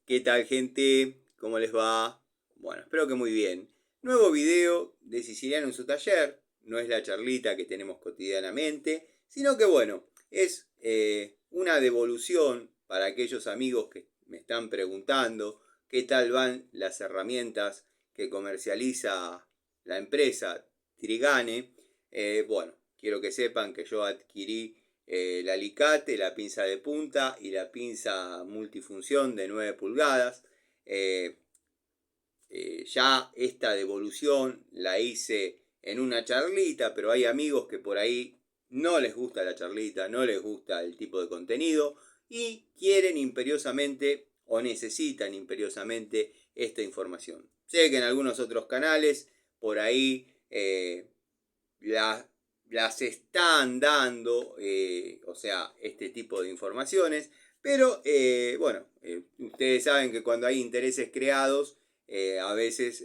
¿Qué tal, gente? ¿Cómo les va? Bueno, espero que muy bien. Nuevo video de Siciliano en su taller. No es la charlita que tenemos cotidianamente, sino que bueno, es una devolución para aquellos amigos que me están preguntando qué tal van las herramientas que comercializa la empresa Trigane. Bueno, quiero que sepan que yo adquirí el alicate, la pinza de punta y la pinza multifunción de 9 pulgadas. Eh, ya esta devolución la hice en una charlita, pero hay amigos que por ahí no les gusta la charlita, no les gusta el tipo de contenido y quieren imperiosamente o necesitan imperiosamente esta información. Sé que en algunos otros canales por ahí la, las están dando, o sea, este tipo de informaciones, pero bueno, ustedes saben que cuando hay intereses creados, a veces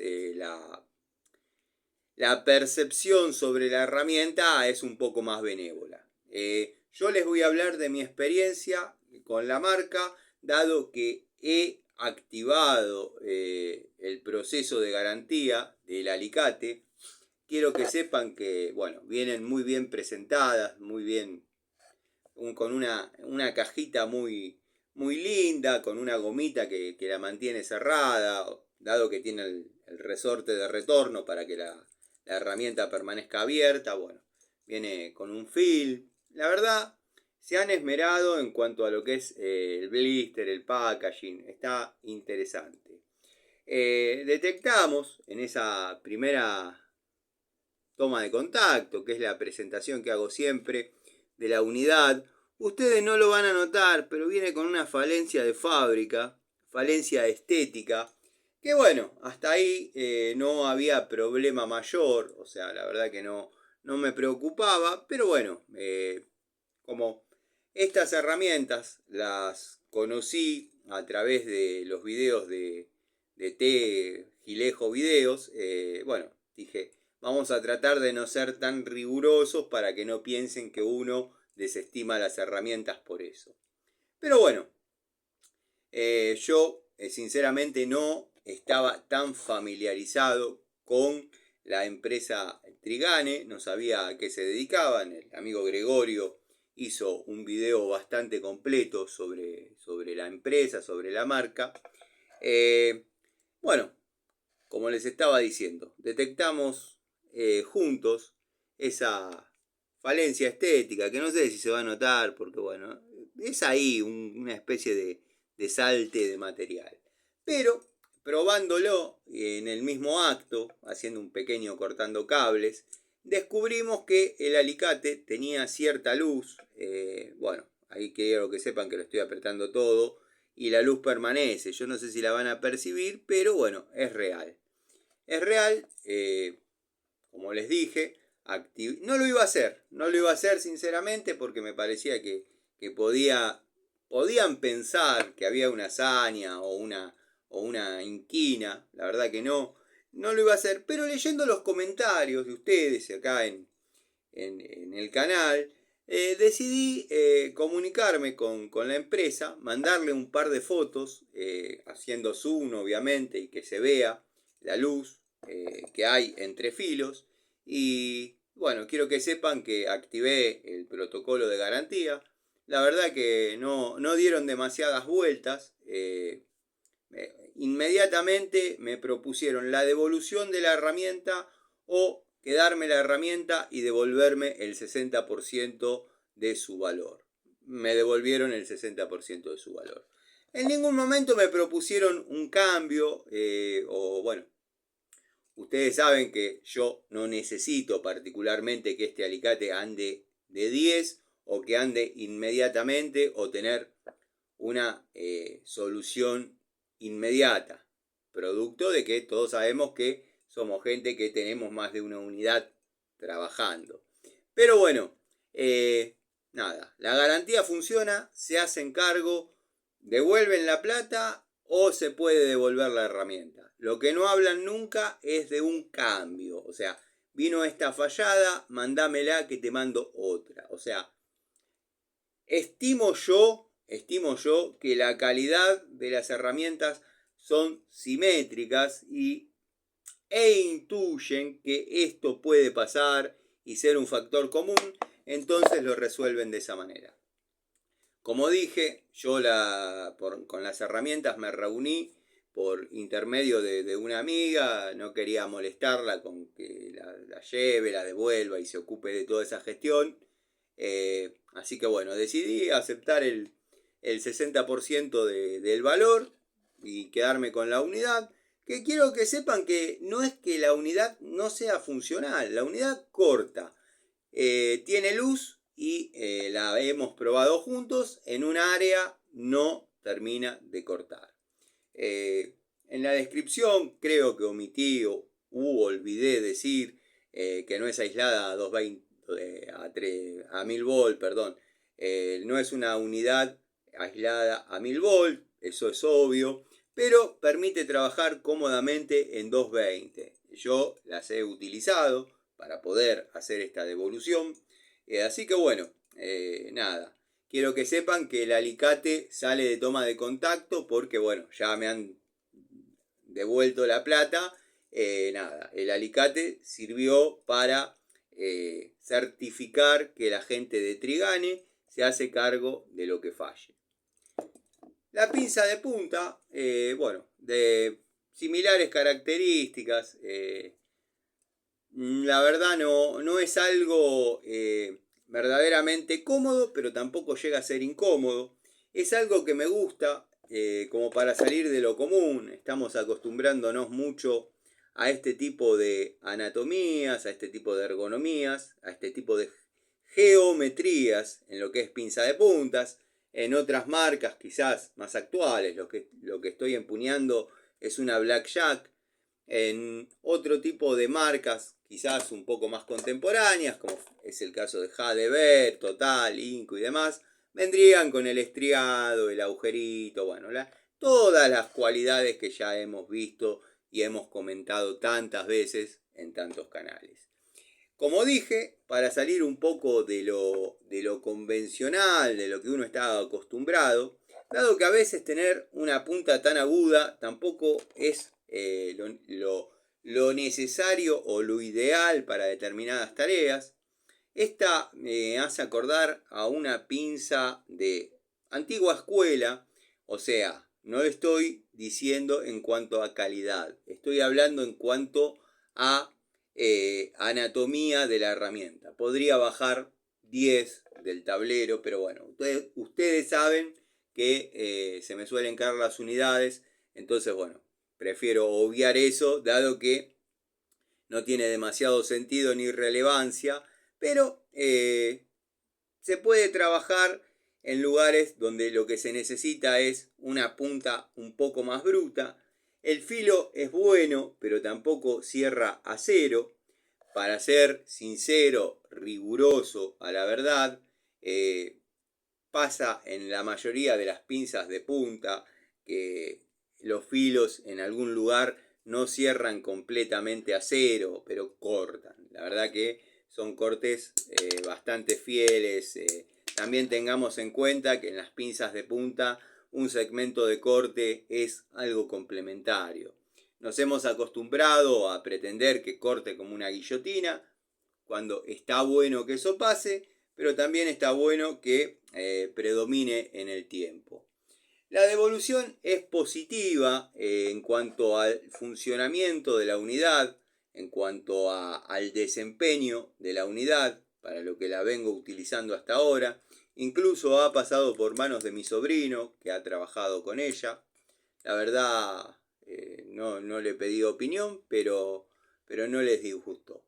la percepción sobre la herramienta es un poco más benévola. Yo les voy a hablar de mi experiencia con la marca, dado que he activado el proceso de garantía del alicate. Quiero que sepan que, bueno, vienen muy bien presentadas, muy bien, con una cajita muy linda, con una gomita que la mantiene cerrada, dado que tiene el resorte de retorno para que la herramienta permanezca abierta. Bueno, viene con un film. La verdad, se han esmerado en cuanto a lo que es el blister, el packaging. Está interesante. Detectamos en esa primera toma de contacto, que es la presentación que hago siempre de la unidad. Ustedes no lo van a notar, pero viene con una falencia de fábrica, falencia estética, que bueno, hasta ahí no había problema mayor, o sea, la verdad que no me preocupaba, pero bueno, como estas herramientas las conocí a través de los videos de T. Gilejo Videos, bueno, dije, vamos a tratar de no ser tan rigurosos para que no piensen que uno desestima las herramientas por eso. Pero bueno, yo sinceramente no estaba tan familiarizado con la empresa Trigane, no sabía a qué se dedicaban. El amigo Gregorio hizo un video bastante completo sobre la empresa, sobre la marca. Bueno, como les estaba diciendo, detectamos juntos esa falencia estética, que no sé si se va a notar, porque bueno, es ahí una especie de salte de material. Pero probándolo en el mismo acto, haciendo un pequeño cortando cables, descubrimos que el alicate tenía cierta luz. Bueno, ahí quiero que sepan que lo estoy apretando todo y la luz permanece. Yo no sé si la van a percibir, pero bueno, es real. Es real, como les dije, no lo iba a hacer, no lo iba a hacer sinceramente porque me parecía que podían pensar que había una hazaña o una inquina, la verdad que no lo iba a hacer, pero leyendo los comentarios de ustedes acá en el canal, decidí comunicarme con la empresa, mandarle un par de fotos, haciendo zoom obviamente y que se vea la luz que hay entre filos. Y bueno, quiero que sepan que activé el protocolo de garantía. La verdad que no dieron demasiadas vueltas. Inmediatamente me propusieron la devolución de la herramienta o quedarme la herramienta y devolverme el 60% de su valor. Me devolvieron el 60% de su valor. En ningún momento me propusieron un cambio o bueno, ustedes saben que yo no necesito particularmente que este alicate ande de 10 o que ande inmediatamente o tener una solución inmediata, producto de que todos sabemos que somos gente que tenemos más de una unidad trabajando. Pero bueno, nada, la garantía funciona, se hacen cargo, devuelven la plata o se puede devolver la herramienta. Lo que no hablan nunca es de un cambio, o sea, vino esta fallada, mandámela que te mando otra. O sea, estimo yo estimo yo que la calidad de las herramientas son simétricas e intuyen que esto puede pasar y ser un factor común, entonces lo resuelven de esa manera. Como dije, yo con las herramientas me reuní por intermedio de una amiga, no quería molestarla con que la lleve, la devuelva y se ocupe de toda esa gestión. Así que bueno, decidí aceptar el 60% del valor y quedarme con la unidad. Que quiero que sepan que no es que la unidad no sea funcional, la unidad corta. Tiene luz y la hemos probado juntos. En un área no termina de cortar. En la descripción creo que omití u olvidé decir que no es aislada a 220 a 1000 volt, perdón. No es una unidad aislada a 1000 volt, eso es obvio, pero permite trabajar cómodamente en 220. Yo las he utilizado para poder hacer esta devolución. Así que bueno, nada. Quiero que sepan que el alicate sale de toma de contacto porque bueno, ya me han devuelto la plata. Nada, el alicate sirvió para certificar que la gente de Trigane se hace cargo de lo que falle. La pinza de punta, bueno, de similares características. La verdad no es algo verdaderamente cómodo, pero tampoco llega a ser incómodo. Es algo que me gusta como para salir de lo común. Estamos acostumbrándonos mucho a este tipo de anatomías, a este tipo de ergonomías, a este tipo de geometrías en lo que es pinza de puntas. En otras marcas quizás más actuales, lo que estoy empuñando es una Blackjack. En otro tipo de marcas quizás un poco más contemporáneas, como es el caso de Jadever, Total, Inco y demás, vendrían con el estriado, el agujerito, bueno, todas las cualidades que ya hemos visto y hemos comentado tantas veces en tantos canales. Como dije, para salir un poco de lo convencional, de lo que uno está acostumbrado, dado que a veces tener una punta tan aguda tampoco es lo necesario o lo ideal para determinadas tareas, esta me hace acordar a una pinza de antigua escuela, o sea, no estoy diciendo en cuanto a calidad, estoy hablando en cuanto a anatomía de la herramienta. Podría bajar 10 del tablero, pero bueno, ustedes saben que se me suelen caer las unidades, entonces bueno, prefiero obviar eso, dado que no tiene demasiado sentido ni relevancia, pero se puede trabajar en lugares donde lo que se necesita es una punta un poco más bruta. El filo es bueno, pero tampoco cierra a cero. Para ser sincero, riguroso a la verdad, pasa en la mayoría de las pinzas de punta que los filos en algún lugar no cierran completamente a cero, pero cortan. La verdad que son cortes bastante fieles. También tengamos en cuenta que en las pinzas de punta un segmento de corte es algo complementario. Nos hemos acostumbrado a pretender que corte como una guillotina, cuando está bueno que eso pase, pero también está bueno que predomine en el tiempo. La devolución es positiva en cuanto al funcionamiento de la unidad, en cuanto al desempeño de la unidad, para lo que la vengo utilizando hasta ahora. Incluso ha pasado por manos de mi sobrino, que ha trabajado con ella. La verdad, no le he pedido opinión, pero no les disgustó.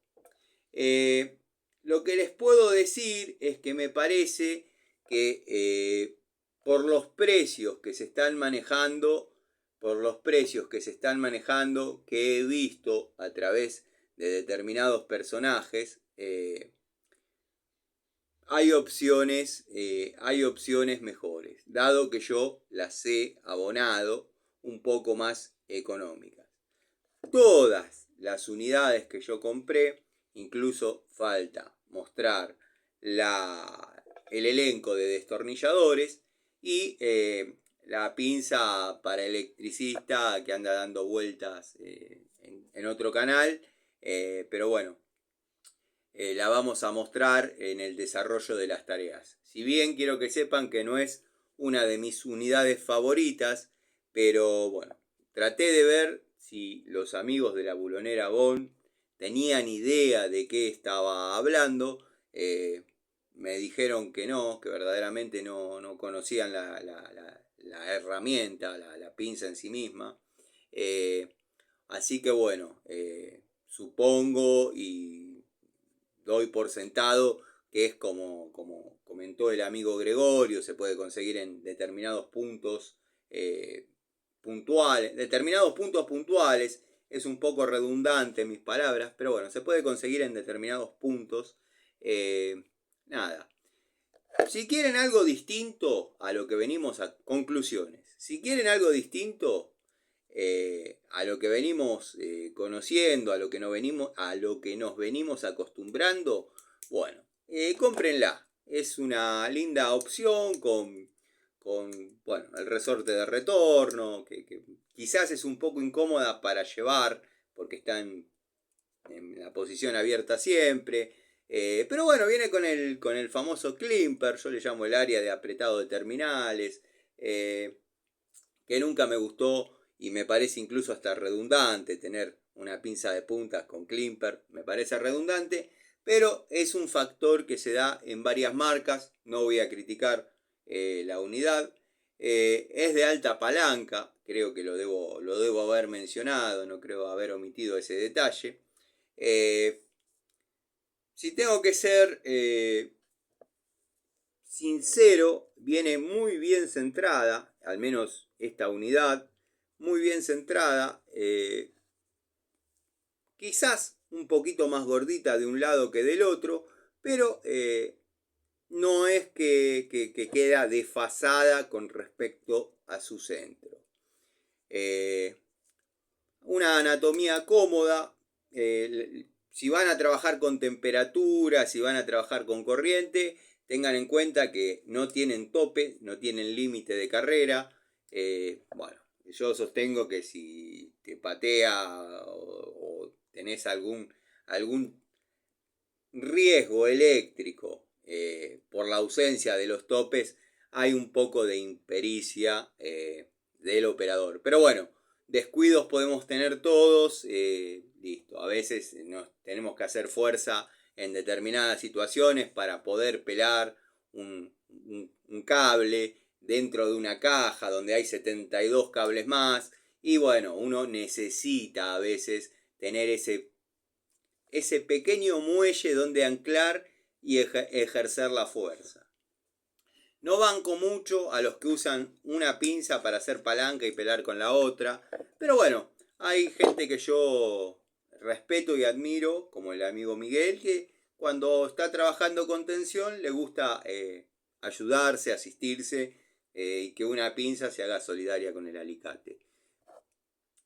Lo que les puedo decir es que me parece que por los precios que se están manejando, que he visto a través de determinados personajes, hay opciones mejores, dado que yo las he abonado un poco más económicas. Todas las unidades que yo compré, incluso falta mostrar el elenco de destornilladores, y la pinza para electricista que anda dando vueltas en otro canal, pero bueno, la vamos a mostrar en el desarrollo de las tareas. Si bien quiero que sepan que no es una de mis unidades favoritas, pero bueno, traté de ver si los amigos de la bulonera Bon tenían idea de qué estaba hablando. Me dijeron que no, que verdaderamente no conocían la herramienta, la pinza en sí misma. Así que bueno, supongo y doy por sentado que es como comentó el amigo Gregorio, se puede conseguir en determinados puntos puntuales, determinados puntos puntuales. Es un poco redundante en mis palabras, pero bueno, se puede conseguir en determinados puntos. Nada. Si quieren algo distinto a lo que venimos a conclusiones, si quieren algo distinto a lo que venimos conociendo, a lo que nos venimos acostumbrando, bueno, cómprenla. Es una linda opción con bueno, el resorte de retorno, que quizás es un poco incómoda para llevar, porque está en la posición abierta siempre. Pero bueno, viene con el famoso climper, yo le llamo el área de apretado de terminales, que nunca me gustó y me parece incluso hasta redundante tener una pinza de puntas con climper, me parece redundante, pero es un factor que se da en varias marcas, no voy a criticar la unidad. Es de alta palanca, creo que lo debo haber mencionado, no creo haber omitido ese detalle. Si tengo que ser sincero, viene muy bien centrada, al menos esta unidad, muy bien centrada, quizás un poquito más gordita de un lado que del otro, pero no es que queda desfasada con respecto a su centro. Una anatomía cómoda, si van a trabajar con temperatura, si van a trabajar con corriente, tengan en cuenta que no tienen tope, no tienen límite de carrera. Bueno, yo sostengo que si te patea o tenés algún riesgo eléctrico por la ausencia de los topes, hay un poco de impericia del operador. Pero bueno, descuidos podemos tener todos, listo. A veces nos tenemos que hacer fuerza en determinadas situaciones para poder pelar un cable dentro de una caja donde hay 72 cables más. Y bueno, uno necesita a veces tener ese pequeño muelle donde anclar y ejercer la fuerza. No banco mucho a los que usan una pinza para hacer palanca y pelar con la otra, pero bueno, hay gente que yo respeto y admiro, como el amigo Miguel, que cuando está trabajando con tensión le gusta ayudarse, asistirse y que una pinza se haga solidaria con el alicate.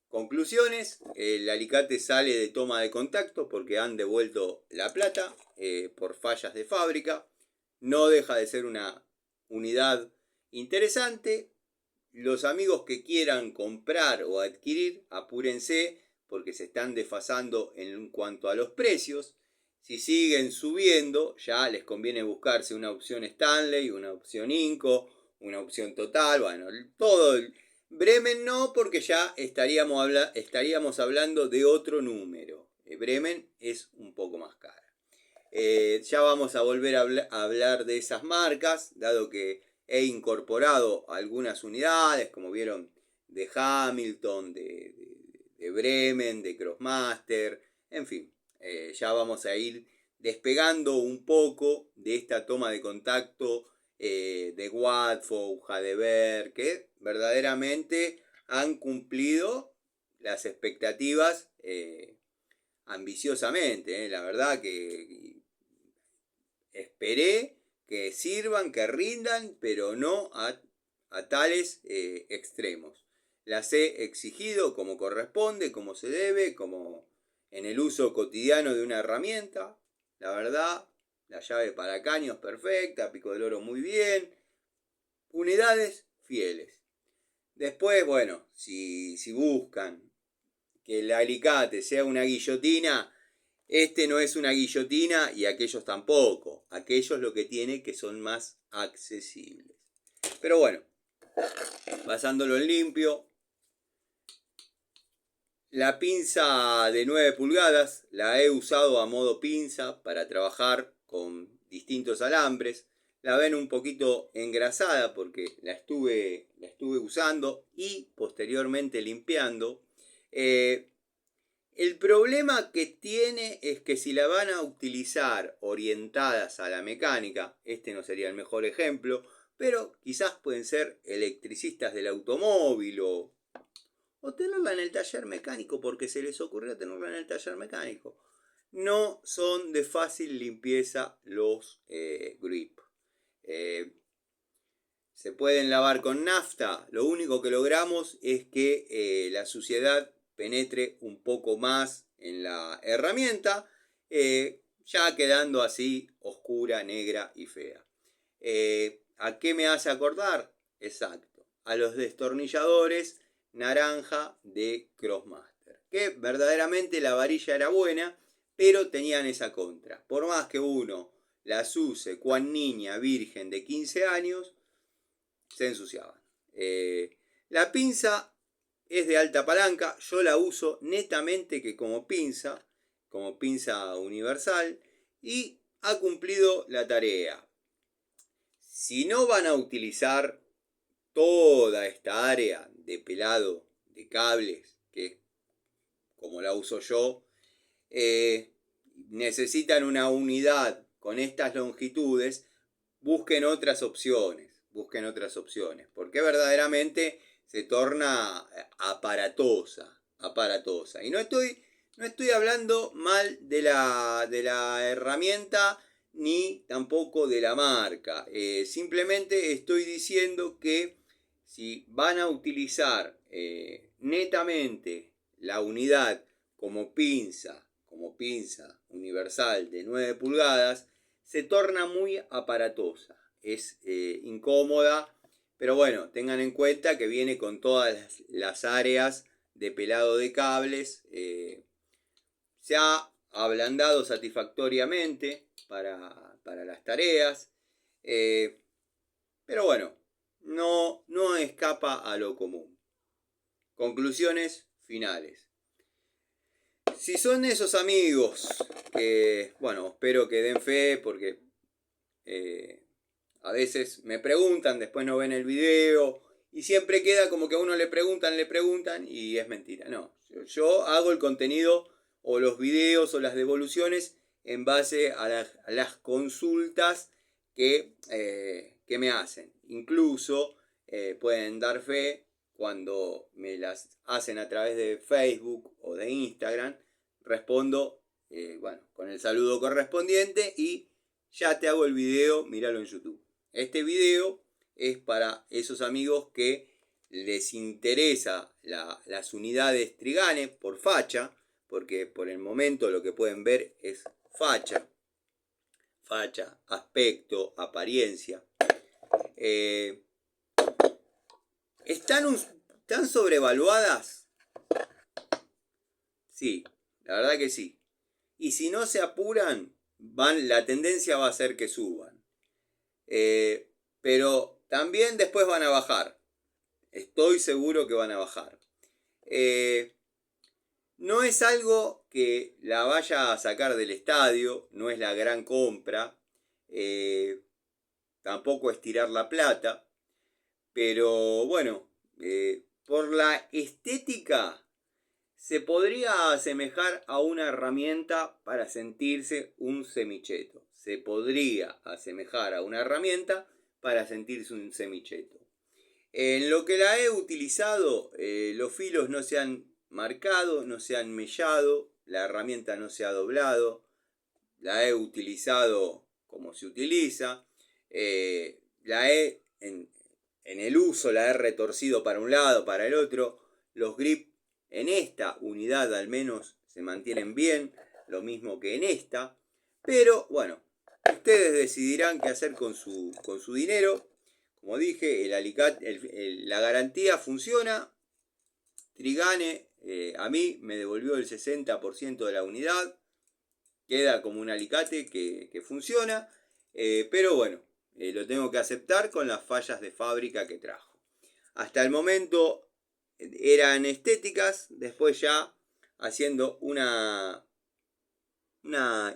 Conclusiones, el alicate sale de toma de contacto porque han devuelto la plata por fallas de fábrica. No deja de ser una unidad interesante. Los amigos que quieran comprar o adquirir, apúrense porque se están desfasando en cuanto a los precios. Si siguen subiendo, ya les conviene buscarse una opción Stanley, una opción Inco, una opción Total, bueno, todo. Bremen no, porque ya estaríamos hablando de otro número. Bremen es un poco más cara. Ya vamos a volver a hablar de esas marcas, dado que he incorporado algunas unidades, como vieron, de Hamilton, de Bremen, de Crossmaster, en fin, ya vamos a ir despegando un poco de esta toma de contacto de Watford, Jadever, que verdaderamente han cumplido las expectativas ambiciosamente. La verdad que esperé que sirvan, que rindan, pero no a tales extremos. Las he exigido como corresponde, como se debe, como en el uso cotidiano de una herramienta. La verdad, la llave para caños perfecta, pico del oro muy bien. unidades fieles. Después, bueno, si buscan que el alicate sea una guillotina, este no es una guillotina y aquellos tampoco. Aquellos lo que tiene que son más accesibles. Pero bueno, pasándolo en limpio. La pinza de 9 pulgadas la he usado a modo pinza para trabajar con distintos alambres. La ven un poquito engrasada porque la estuve usando y posteriormente limpiando. El problema que tiene es que si la van a utilizar orientadas a la mecánica, este no sería el mejor ejemplo, pero quizás pueden ser electricistas del automóvil o tenerla en el taller mecánico porque se les ocurrió tenerla en el taller mecánico. No son de fácil limpieza los grip. Se pueden lavar con nafta. Lo único que logramos es que la suciedad penetre un poco más en la herramienta, ya quedando así oscura, negra y fea. ¿A qué me hace acordar? Exacto, a los destornilladores naranja de Crossmaster, que verdaderamente la varilla era buena, pero tenían esa contra. Por más que uno las use cuan niña virgen de 15 años, se ensuciaban. La pinza es de alta palanca, yo la uso netamente que como pinza universal, y ha cumplido la tarea. Si no van a utilizar toda esta área de pelado de cables, que es como la uso yo, necesitan una unidad con estas longitudes, busquen otras opciones, porque verdaderamente se torna aparatosa. Y no estoy hablando mal de la herramienta ni tampoco de la marca. Simplemente estoy diciendo que si van a utilizar netamente la unidad como pinza universal de 9 pulgadas, se torna muy aparatosa. Es incómoda, pero bueno, tengan en cuenta que viene con todas las áreas de pelado de cables. Se ha ablandado satisfactoriamente para las tareas, pero bueno, no escapa a lo común. Conclusiones finales. Si son esos amigos que, bueno, espero que den fe porque a veces me preguntan, después no ven el video y siempre queda como que a uno le preguntan y es mentira. No, yo hago el contenido o los videos o las devoluciones en base a las consultas que me hacen. Incluso pueden dar fe cuando me las hacen a través de Facebook o de Instagram. Respondo con el saludo correspondiente y ya te hago el video, míralo en YouTube. Este video es para esos amigos que les interesa las unidades Trigane por facha, porque por el momento lo que pueden ver es facha, aspecto, apariencia. ¿Están sobrevaluadas? Sí, la verdad que sí. Y si no se apuran, la tendencia va a ser que suban. Pero también después van a bajar. Estoy seguro que van a bajar. No es algo que la vaya a sacar del estadio, no es la gran compra. Tampoco es tirar la plata. Pero bueno, por la estética se podría asemejar a una herramienta para sentirse un semicheto. En lo que la he utilizado, los filos no se han marcado, no se han mellado, la herramienta no se ha doblado. La he utilizado como se utiliza. En el uso la he retorcido para un lado, para el otro. Los grips en esta unidad al menos se mantienen bien, lo mismo que en esta. Pero bueno, ustedes decidirán qué hacer con su dinero. como dije, el alicate, la garantía funciona. Trigane a mí me devolvió el 60% de la unidad. Queda como un alicate que funciona. Pero bueno, lo tengo que aceptar con las fallas de fábrica que trajo. Hasta el momento eran estéticas. Después ya haciendo una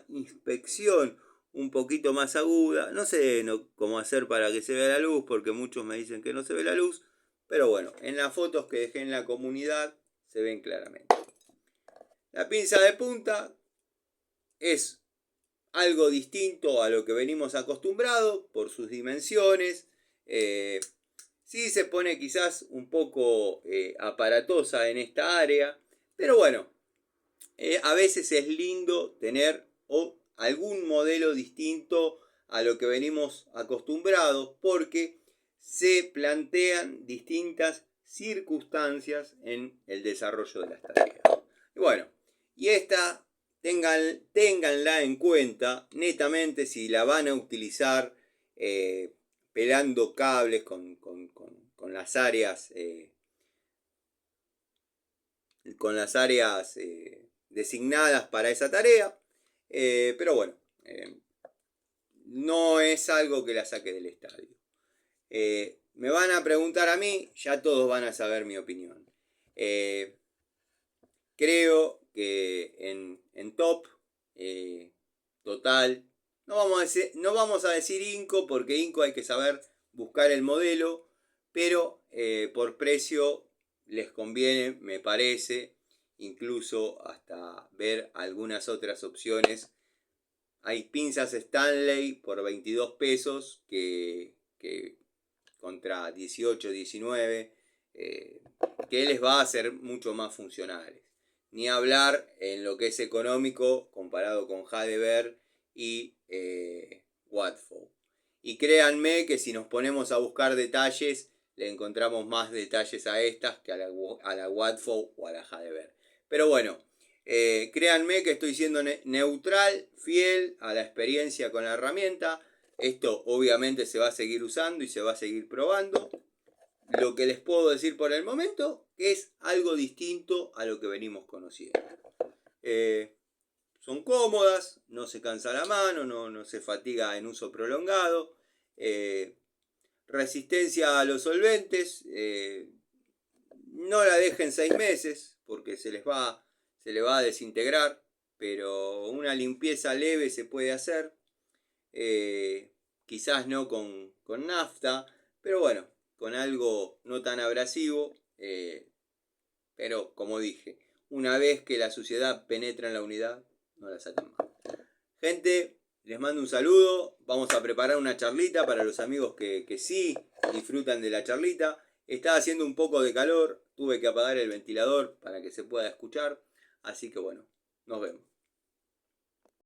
inspección un poquito más aguda. No sé cómo hacer para que se vea la luz, porque muchos me dicen que no se ve la luz. Pero bueno, en las fotos que dejé en la comunidad se ven claramente. La pinza de punta es algo distinto a lo que venimos acostumbrados por sus dimensiones. Sí se pone quizás un poco aparatosa en esta área, pero bueno, a veces es lindo tener algún modelo distinto a lo que venimos acostumbrados, porque se plantean distintas circunstancias en el desarrollo de las tareas. Y bueno, y esta ténganla en cuenta netamente si la van a utilizar pelando cables con las áreas designadas para esa tarea. Pero bueno, no es algo que la saque del estadio. Me van a preguntar a mí, ya todos van a saber mi opinión. Creo que en top total, no vamos a decir Inco, porque Inco hay que saber buscar el modelo, pero por precio les conviene, me parece, incluso hasta ver algunas otras opciones. Hay pinzas Stanley por 22 pesos que contra 18, 19, que les va a ser mucho más funcionales. Ni hablar en lo que es económico comparado con Hadeber y Watford. Y créanme que si nos ponemos a buscar detalles, le encontramos más detalles a estas que a la Watford o a la Hadeber. Pero bueno, créanme que estoy siendo neutral, fiel a la experiencia con la herramienta. Esto obviamente se va a seguir usando y se va a seguir probando. Lo que les puedo decir por el momento es algo distinto a lo que venimos conociendo. Son cómodas, no se cansa la mano, no se fatiga en uso prolongado. Resistencia a los solventes. No la dejen 6 meses porque se le va a desintegrar. Pero una limpieza leve se puede hacer. Quizás no con nafta, pero bueno, con algo no tan abrasivo. Pero como dije, una vez que la suciedad penetra en la unidad, no la sacan más. Gente, les mando un saludo. Vamos a preparar una charlita para los amigos que sí disfrutan de la charlita. Está haciendo un poco de calor, tuve que apagar el ventilador para que se pueda escuchar. Así que bueno, nos vemos.